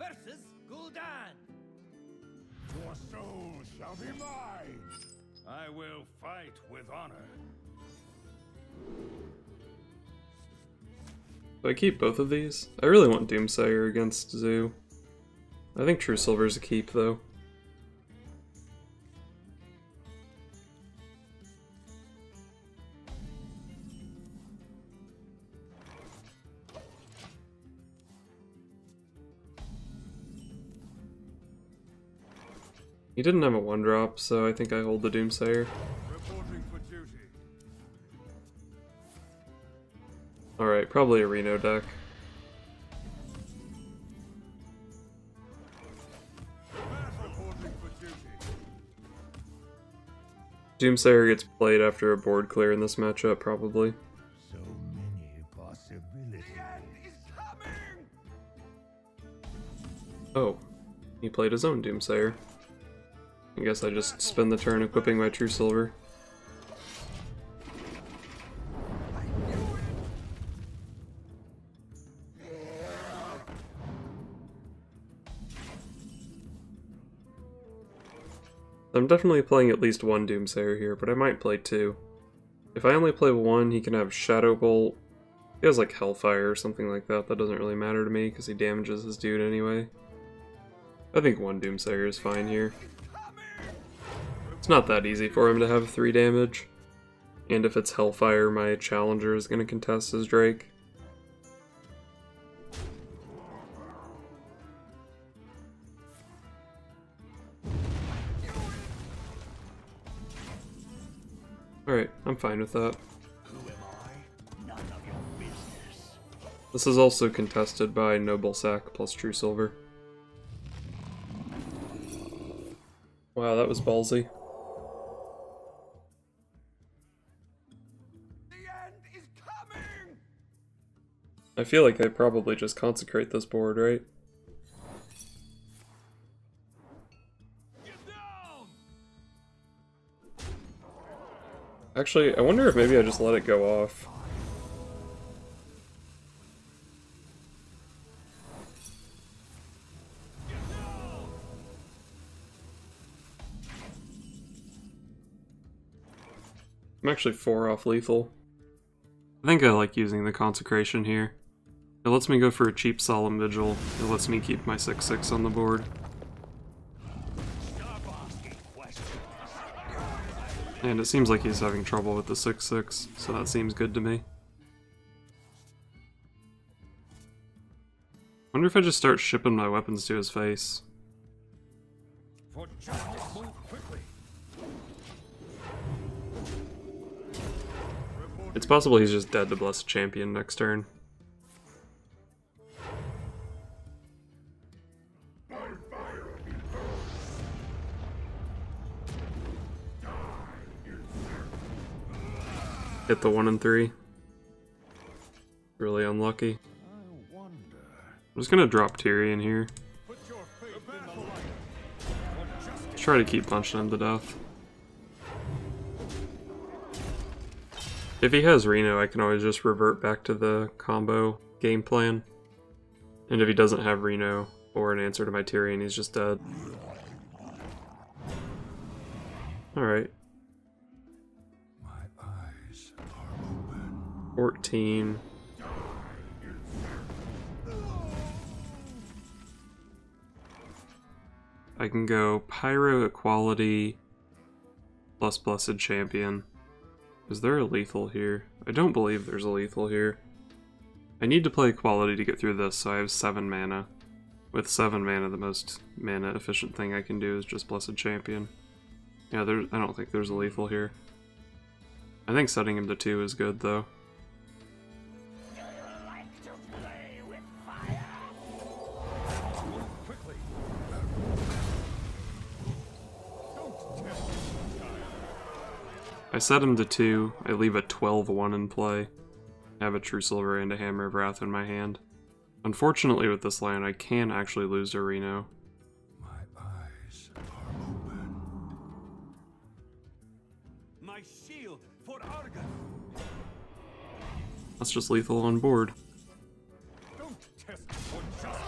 versus Gul'dan. Your soul shall be mine. I will fight with honor. Do I keep both of these? I really want Doomsayer against Zoo. I think True Silver's a keep, though. He didn't have a 1-drop, so I think I hold the Doomsayer. Reporting for duty. Alright, probably a Reno deck. Reporting for duty. Doomsayer gets played after a board clear in this matchup, probably. So many possibilities. The end is coming! Oh, he played his own Doomsayer. I guess I just spend the turn equipping my True Silver. I'm definitely playing at least one Doomsayer here, but I might play two. If I only play one, he can have Shadow Bolt. He has like Hellfire or something like that. That doesn't really matter to me because he damages his dude anyway. I think one Doomsayer is fine here. It's not that easy for him to have 3 damage. And if it's Hellfire, my Challenger is going to contest his Drake. Alright, I'm fine with that. Who am I? None of your business. This is also contested by Noble Sack plus True Silver. Wow, that was ballsy. The end is coming! I feel like they probably just consecrate this board, right? Get down! Actually, I wonder if maybe I just let it go off. I'm actually 4 off lethal. I think I like using the consecration here. It lets me go for a cheap Solemn Vigil. It lets me keep my 6/6 on the board. And it seems like he's having trouble with the 6/6, so that seems good to me. Wonder if I just start shipping my weapons to his face. For justice, move quickly. It's possible he's just dead to Blessed Champion next turn. Hit the 1 and 3. Really unlucky. I wonder. I'm just gonna drop Tyrion here. Put your faith in the light. For justice. Try to keep punching him to death. If he has Reno, I can always just revert back to the combo game plan. And if he doesn't have Reno or an answer to my Tyrion, he's just dead. Alright. My eyes are open. 14. I can go Pyro Equality plus Blessed Champion. Is there a lethal here? I don't believe there's a lethal here. I need to play Equality to get through this, so I have 7 mana. With 7 mana, the most mana efficient thing I can do is just Blessed Champion. Yeah, I don't think there's a lethal here. I think setting him to 2 is good, though. Quickly. Don't test I set him to 2, I leave a 12-1 in play. I have a True Silver and a Hammer of Wrath in my hand. Unfortunately with this land, I can actually lose to Reno. My eyes are open. my shield for Argon. That's just lethal on board. Don't test for justice.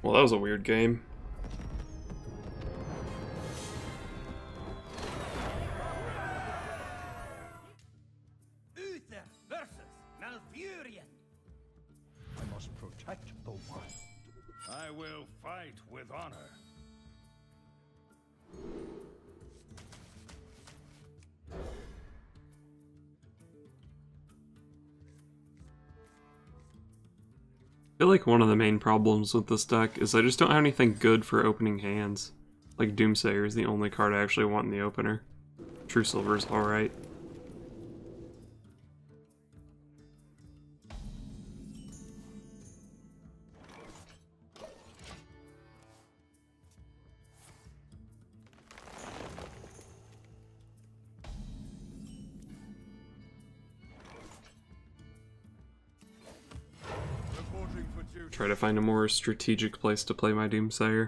Well, that was a weird game. Uther versus Malfurion. I must protect the wild. I will fight with honor. I feel like one of the main problems with this deck is I just don't have anything good for opening hands. Like Doomsayer is the only card I actually want in the opener. True Silver's alright. Try to find a more strategic place to play my Doomsayer.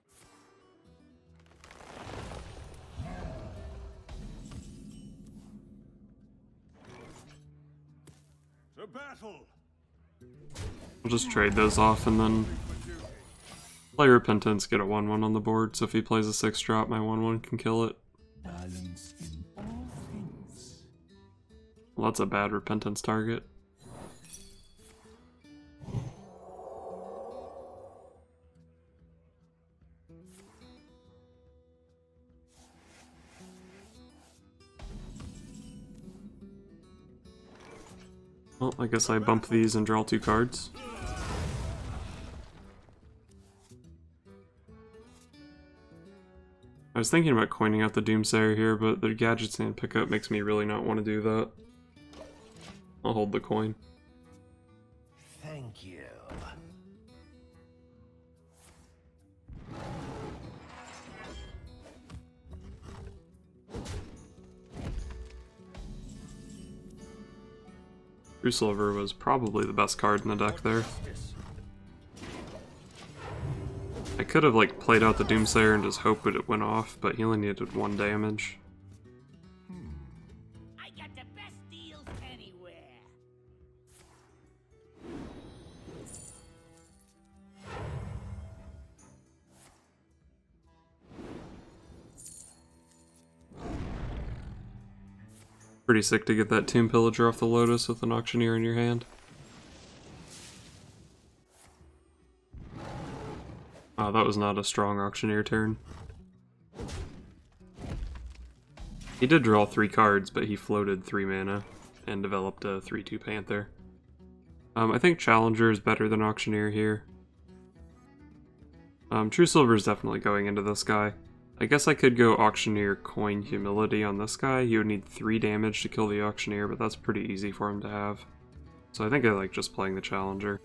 To battle. I'll just trade those off and then play Repentance, get a 1/1 on the board, so if he plays a 6-drop, my 1/1 can kill it. Balance in all things. Well, that's a bad Repentance target. Well, I guess I bump these and draw 2 cards. I was thinking about coining out the Doomsayer here, but the Gadget's Hand pickup makes me really not want to do that. I'll hold the coin. Thank you. True Silver was probably the best card in the deck there. I could have like played out the Doomsayer and just hoped it went off, but he only needed 1 damage. I got the best deals anywhere. Pretty sick to get that Tomb Pillager off the Lotus with an Auctioneer in your hand. Oh, that was not a strong Auctioneer turn. He did draw 3 cards, but he floated 3 mana and developed a 3/2 Panther. I think Challenger is better than Auctioneer here. True Silver is definitely going into this guy. I guess I could go Auctioneer Coin Humility on this guy. He would need 3 damage to kill the Auctioneer, but that's pretty easy for him to have. So I think I like just playing the Challenger.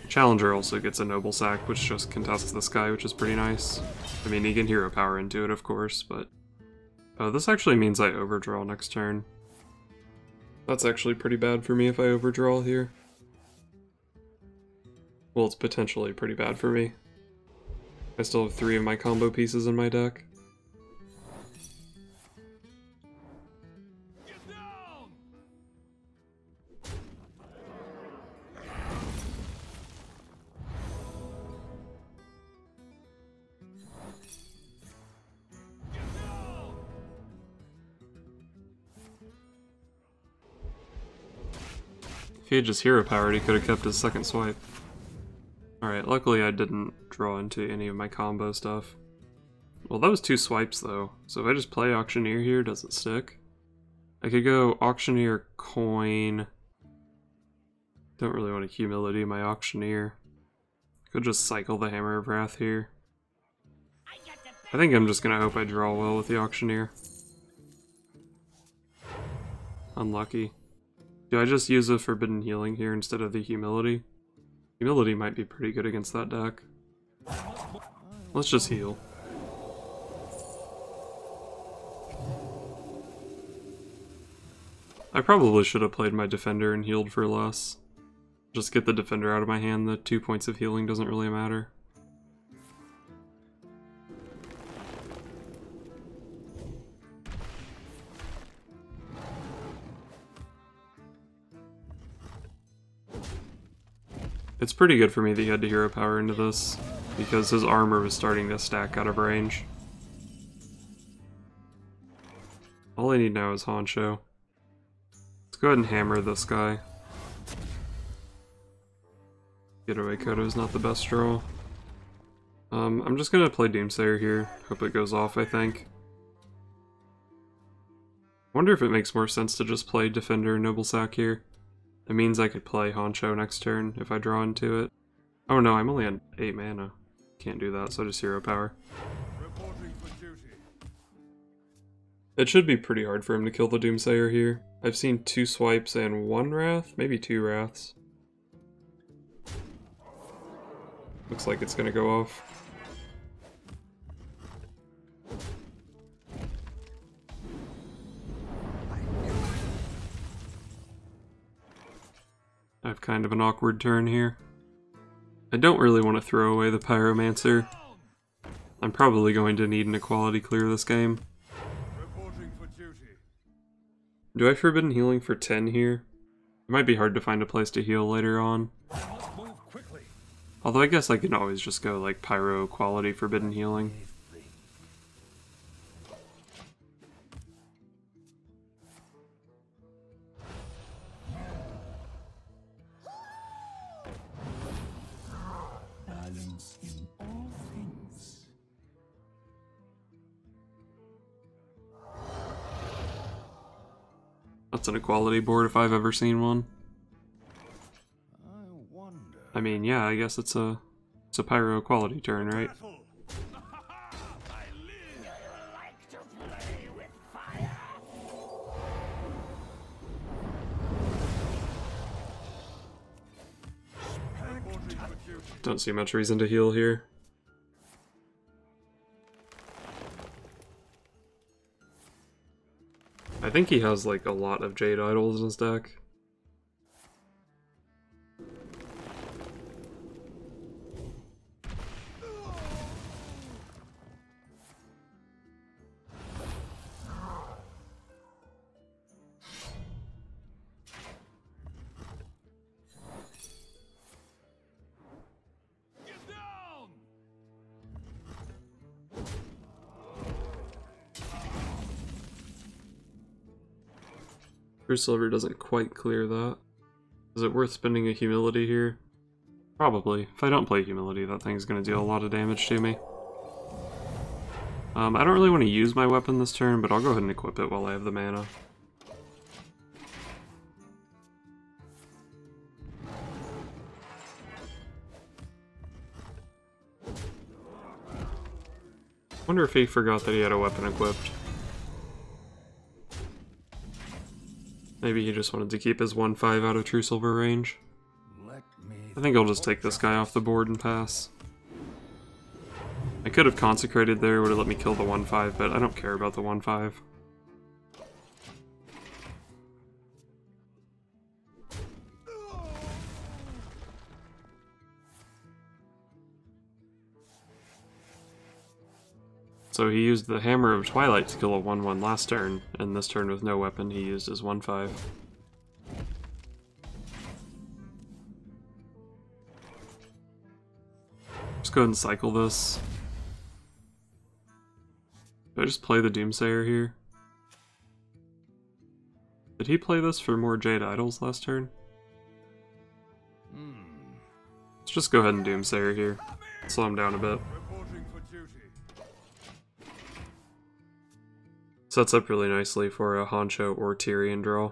Challenger also gets a Noble Sack, which just contests this guy, which is pretty nice. I mean, he can Hero Power into it, of course, but... Oh, this actually means I overdraw next turn. That's actually pretty bad for me if I overdraw here. Well, it's potentially pretty bad for me. I still have 3 of my combo pieces in my deck. If he had just Hero Powered, he could have kept his second swipe. Alright, luckily I didn't draw into any of my combo stuff. Well, that was 2 swipes though, so if I just play Auctioneer here, does it stick? I could go Auctioneer Coin. Don't really want to Humility my Auctioneer. Could just cycle the Hammer of Wrath here. I think I'm just gonna hope I draw well with the Auctioneer. Unlucky. Do I just use a Forbidden Healing here instead of the Humility? Humility might be pretty good against that deck. Let's just heal. I probably should have played my Defender and healed for less. Just get the Defender out of my hand, the 2 points of healing doesn't really matter. It's pretty good for me that he had to hero power into this, because his armor was starting to stack out of range. All I need now is Han'CHOTK. Let's go ahead and hammer this guy. Getaway Kodo's not the best draw. I'm just gonna play Doomsayer here. Hope it goes off, I think. Wonder if it makes more sense to just play Defender Noble Sack here. It means I could play Han'CHOTK next turn if I draw into it. Oh no, I'm only on 8 mana. Can't do that, so just hero power. Reporting for duty. It should be pretty hard for him to kill the Doomsayer here. I've seen 2 swipes and 1 Wrath, maybe 2 Wraths. Looks like it's gonna go off. I have kind of an awkward turn here. I don't really want to throw away the Pyromancer. I'm probably going to need an equality clear this game. Reporting for duty. Do I Forbidden Healing for 10 here? It might be hard to find a place to heal later on. Must move quickly. Although I guess I can always just go like Pyro Quality Forbidden Healing. Balance in all things. That's an equality board if I've ever seen one. I wonder. I mean, yeah, I guess it's a Pyro Equality turn, right? Battle. I like to play with fire. Reporting for duty. Don't see much reason to heal here. I think he has like a lot of Jade Idols in his deck. Get down. True Silver doesn't quite clear that. Is it worth spending a Humility here? Probably. If I don't play Humility, that thing's gonna deal a lot of damage to me. I don't really want to use my weapon this turn, but I'll go ahead and equip it while I have the mana. Wonder if he forgot that he had a weapon equipped. Maybe he just wanted to keep his 1/5 out of True Silver range. Let me. I think I'll just take this guy off the board and pass. I could have Consecrated there, would have let me kill the 1/5, but I don't care about the 1/5. So he used the Hammer of Twilight to kill a 1/1 last turn, and this turn with no weapon he used his 1/5. Just go ahead and cycle this. Did I just play the Doomsayer here? Did he play this for more Jade Idols last turn? Let's just go ahead and Doomsayer here. Slow him down a bit. Reporting for duty. Sets up really nicely for a Han'CHOTK or Tyrion draw.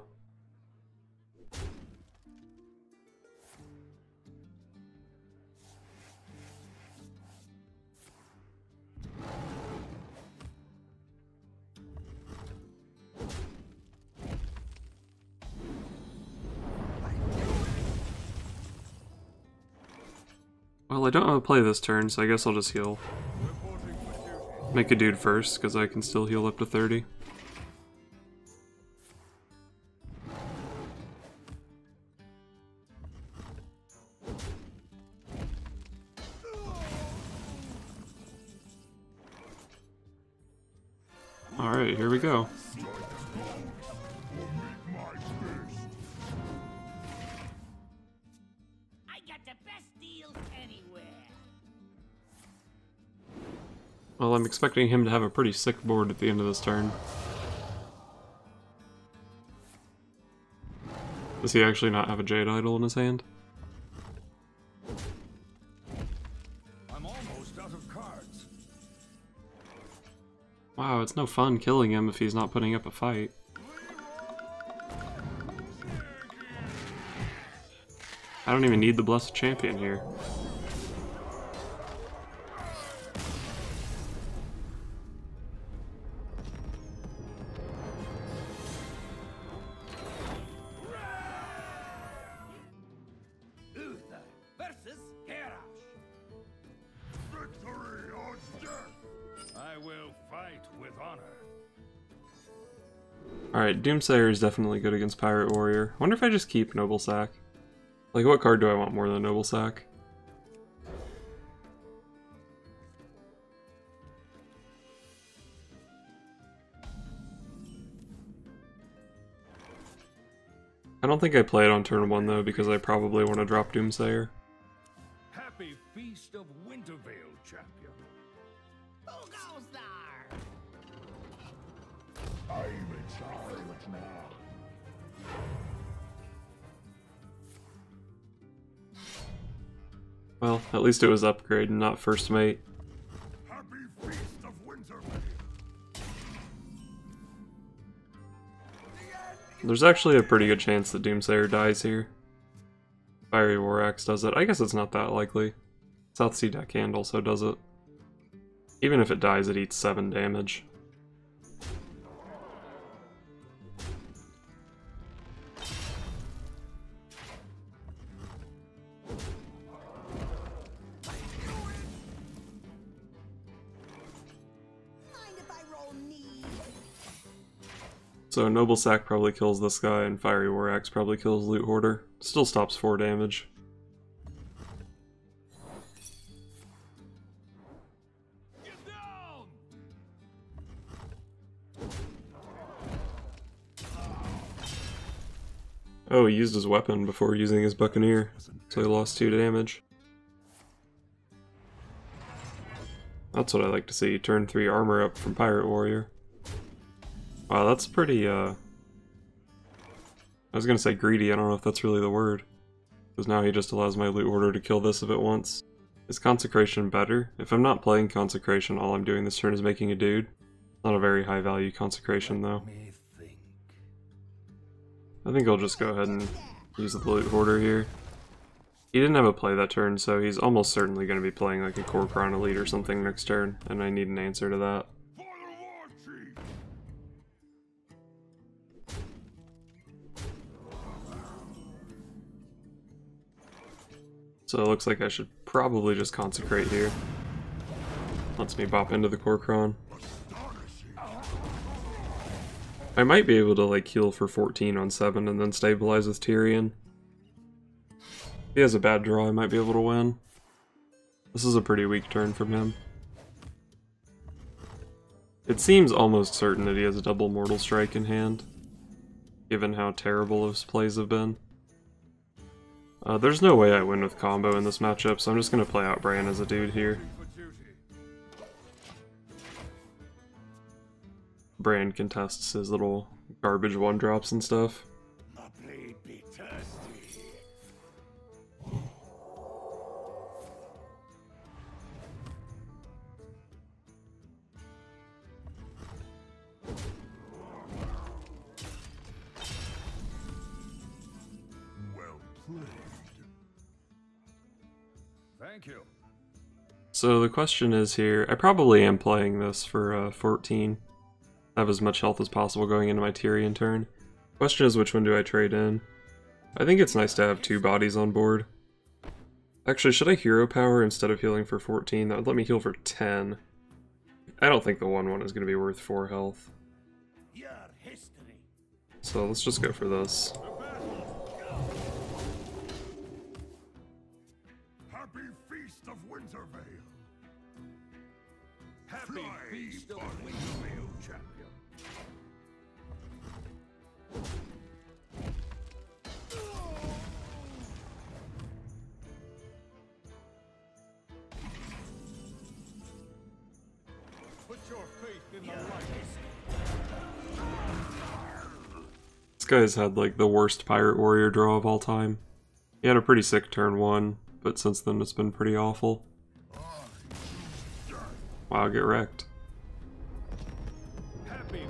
Well, I don't want to play this turn, so I guess I'll just heal. Reporting for duty. Make a dude first, because I can still heal up to 30. Alright, here we go. I got the best deals anywhere. Well, I'm expecting him to have a pretty sick board at the end of this turn. Does he actually not have a Jade Idol in his hand? I'm almost out of cards. Wow, it's no fun killing him if he's not putting up a fight. I don't even need the Blessed Champion here. Uther versus Garrosh. Victory or death! I will fight with honor. Alright, Doomsayer is definitely good against Pirate Warrior. I wonder if I just keep Noble Sack. Like, what card do I want more than Noble Sack? I don't think I play it on turn 1 though, because I probably want to drop Doomsayer. Happy Feast of Wintervale, champion. Who goes there? I'm in charge now. Well, at least it was upgrade and not first mate. Happy Feast of Wintervale. There's actually a pretty good chance that Doomsayer dies here. Fiery War Axe does it. I guess it's not that likely. South Sea Deckhand also does it. Even if it dies, it eats 7 damage. So Noble Sack probably kills this guy, and Fiery War Axe probably kills Loot Hoarder. Still stops 4 damage. Get down! Oh, he used his weapon before using his Buccaneer, so he lost 2 damage. That's what I like to see, turn 3 armor up from Pirate Warrior. Wow, that's pretty, I was gonna say greedy, I don't know if that's really the word. Because now he just allows my Loot Hoarder to kill this if it wants. Is Consecration better? If I'm not playing Consecration, all I'm doing this turn is making a dude. Not a very high value Consecration though. I think I'll just go ahead and use the Loot Hoarder here. He didn't have a play that turn, so he's almost certainly going to be playing like a Kor'kron Elite or something next turn, and I need an answer to that. So it looks like I should probably just Consecrate here. Lets me bop into the Kor'kron. I might be able to like heal for 14 on 7 and then stabilize with Tyrion. If he has a bad draw, I might be able to win. This is a pretty weak turn from him. It seems almost certain that he has a double Mortal Strike in hand, given how terrible his plays have been. There's no way I win with combo in this matchup, so I'm just going to play out Bran as a dude here. Bran contests his little garbage 1-drops and stuff. My blade be thirsty. Well played. Thank you. So the question is here, I probably am playing this for 14. Have as much health as possible going into my Tyrion turn. Question is, which one do I trade in? I think it's nice to have 2 bodies on board. Actually, should I hero power instead of healing for 14? That would let me heal for 10. I don't think the 1/1 is going to be worth 4 health. Your history. So let's just go for this. Happy Feast of Wintervale. Happy Fly, Feast of Paladin. Wintervale, champion. in the light. This guy's had like the worst Pirate Warrior draw of all time. He had a pretty sick turn 1, but since then it's been pretty awful. Wow, get wrecked. Happy